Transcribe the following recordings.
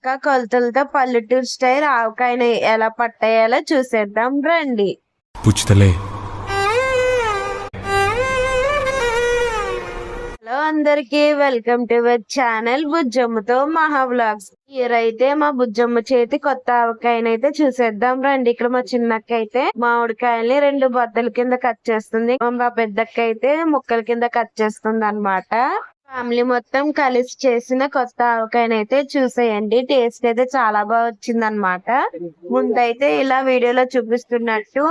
పక్కా కొలతలతో పల్లెటూరు స్టైల్ ఆవకాయని ఎలా పట్టేయాలో చూసేద్దాం రండి. పుచ్చుతలే. హలో అందరికి, వెల్కమ్ టు అవర్ ఛానల్ బుజ్జమ్మతో మహా వ్లాగ్స్. ఈరైతే మా బుజ్జమ్మ చేతి కొత్త ఆవకాయనైతే చూసేద్దాం రండి. ఇక్కడ మా చిన్నక్క అయితే మామిడికాయల్ని 2 బద్దల కింద కట్ చేస్తుంది. మా పెద్దక్క అయితే ముక్కల కింద కట్ చేస్తుంది అన్నమాట. ఫ్యామిలీ మొత్తం కలిసి చేసిన కొత్త ఆవకాయనైతే చూసేయండి. టేస్ట్ అయితే చాలా బాగా వచ్చింది అనమాట. ముందైతే ఇలా వీడియోలో చూపిస్తున్నట్టు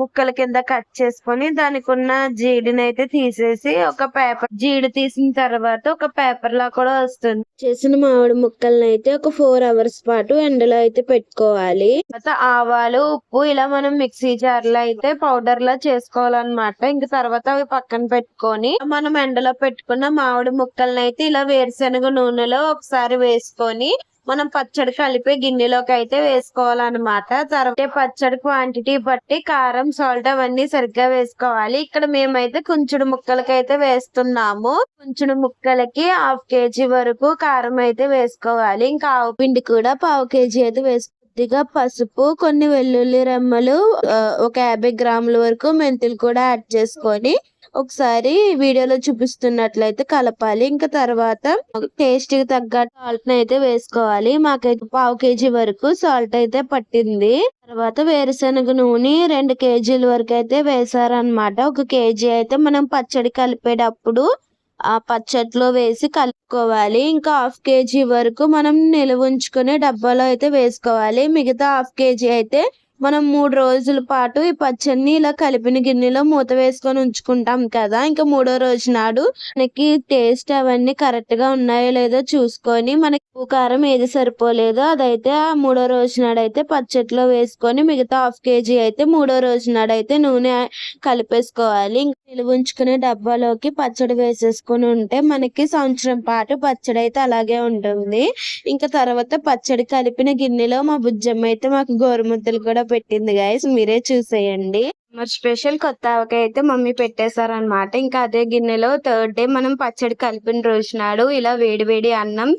ముక్కల కింద కట్ చేసుకొని దానికి ఉన్న జీడిని అయితే తీసేసి ఒక పేపర్, జీడి తీసిన తర్వాత ఒక పేపర్ లా కూడా వస్తుంది. చేసిన మామిడి ముక్కల్ని అయితే ఒక 4 అవర్స్ పాటు ఎండలో అయితే పెట్టుకోవాలి. తర్వాత ఆవాలు, ఉప్పు ఇలా మనం మిక్సీ జార్ లో అయితే పౌడర్ లా చేసుకోవాలన్నమాట. ఇంక తర్వాత అవి పక్కన పెట్టుకొని మనం ఎండలో పెట్టుకున్న మామిడి ముక్కల్ని అయితే ఇలా వేరుశనగ నూనెలో ఒకసారి వేసుకొని మనం పచ్చడి కలిపే గిన్నెలోకి అయితే వేసుకోవాలన్నమాట. తర్వాత పచ్చడి క్వాంటిటీ బట్టి కారం, సాల్ట్ అవన్నీ సరిగ్గా వేసుకోవాలి. ఇక్కడ మేమైతే కుంచుడు ముక్కలకి అయితే వేస్తున్నాము. కుంచుడు ముక్కలకి 1/2 kg వరకు కారం అయితే వేసుకోవాలి. ఇంకా ఆవు పిండి కూడా 1/4 kg అయితే వేసుకోవాలి. కొద్దిగా పసుపు, కొన్ని వెల్లుల్లి రెమ్మలు, ఒక 50 గ్రాముల వరకు మెంతులు కూడా యాడ్ చేసుకొని ఒకసారి వీడియోలో చూపిస్తున్నట్లయితే కలపాలి. ఇంకా తర్వాత టేస్ట్ కి తగ్గట్టు సాల్ట్ అయితే వేసుకోవాలి. మాకైతే 1/4 kg వరకు సాల్ట్ అయితే పట్టింది. తర్వాత వేరుశనగ నూనె 2 kg వరకు అయితే వేసారనమాట. 1 kg అయితే మనం పచ్చడి కలిపేటప్పుడు ఆ పచ్చట్లో వేసి కలుపుకోవాలి. ఇంకా 1/2 kg వరకు మనం నిల్వ ఉంచుకునే డబ్బాలో అయితే వేసుకోవాలి. మిగతా 1/2 kg అయితే మనం 3 రోజుల పాటు ఈ పచ్చడిని ఇలా కలిపిన గిన్నెలో మూత వేసుకొని ఉంచుకుంటాం కదా. ఇంకా 3వ రోజు నాడు మనకి టేస్ట్ అవన్నీ కరెక్ట్ గా ఉన్నాయో లేదో చూసుకొని మనకి ఉప్పు కారం ఏది సరిపోలేదో అదైతే ఆ 3వ రోజు నాడు అయితే పచ్చడిలో వేసుకొని మిగతా 1/2 kg అయితే 3వ రోజు నాడు అయితే నూనె కలిపేసుకోవాలి. ఇంకా నిల్వ ఉంచుకునే డబ్బాలోకి పచ్చడి వేసేసుకుని ఉంటే మనకి సంవత్సరం పాటు పచ్చడి అయితే అలాగే ఉంటుంది. ఇంకా తర్వాత పచ్చడి కలిపిన గిన్నెలో మా బుజ్జమ్మ అయితే మాకు గోరుముద్దలు కూడా పెట్టింది గైస్, మీరే చూసేయండి. మరి స్పెషల్ కొత్త ఆవకాయ అయితే మమ్మీ పెట్టేశారనమాట. ఇంకా అదే గిన్నెలో 3rd డే మనం పచ్చడి కలిపిన రోజు నాడు ఇలా వేడి అన్నం,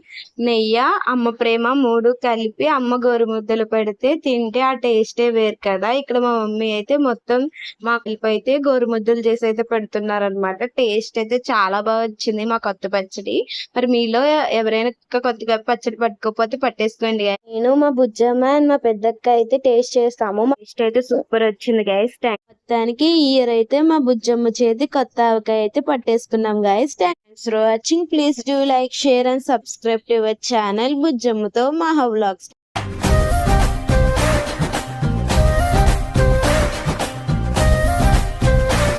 నెయ్యి, అమ్మ ప్రేమ 3 కలిపి అమ్మ గోరుముద్దలు పెడితే తింటే ఆ టేస్టే వేరు కదా. ఇక్కడ మా మమ్మీ అయితే మొత్తం మా కలిపి అయితే గోరుముద్దలు చేసి అయితే పెడుతున్నారనమాట. టేస్ట్ అయితే చాలా బాగా వచ్చింది మా కొత్త పచ్చడి. మరి మీలో ఎవరైనా కొత్తగా పచ్చడి పట్టుకోకపోతే పట్టేసుకోండి. నేను మా బుజ్జమ్మ అండ్ మా పెద్దక్క అయితే టేస్ట్ చేస్తాము. టేస్ట్ అయితే సూపర్ వచ్చింది గైస్. మొత్తానికి ఈ ఇయర్ అయితే మా బుజ్జమ్మ చేతి కొత్త ఆవకాయ అయితే పట్టేసుకున్నాం guys. Thanks for watching. Please do like, share and subscribe to our channel బుజ్జమ్మతో మహా వ్లాగ్స్.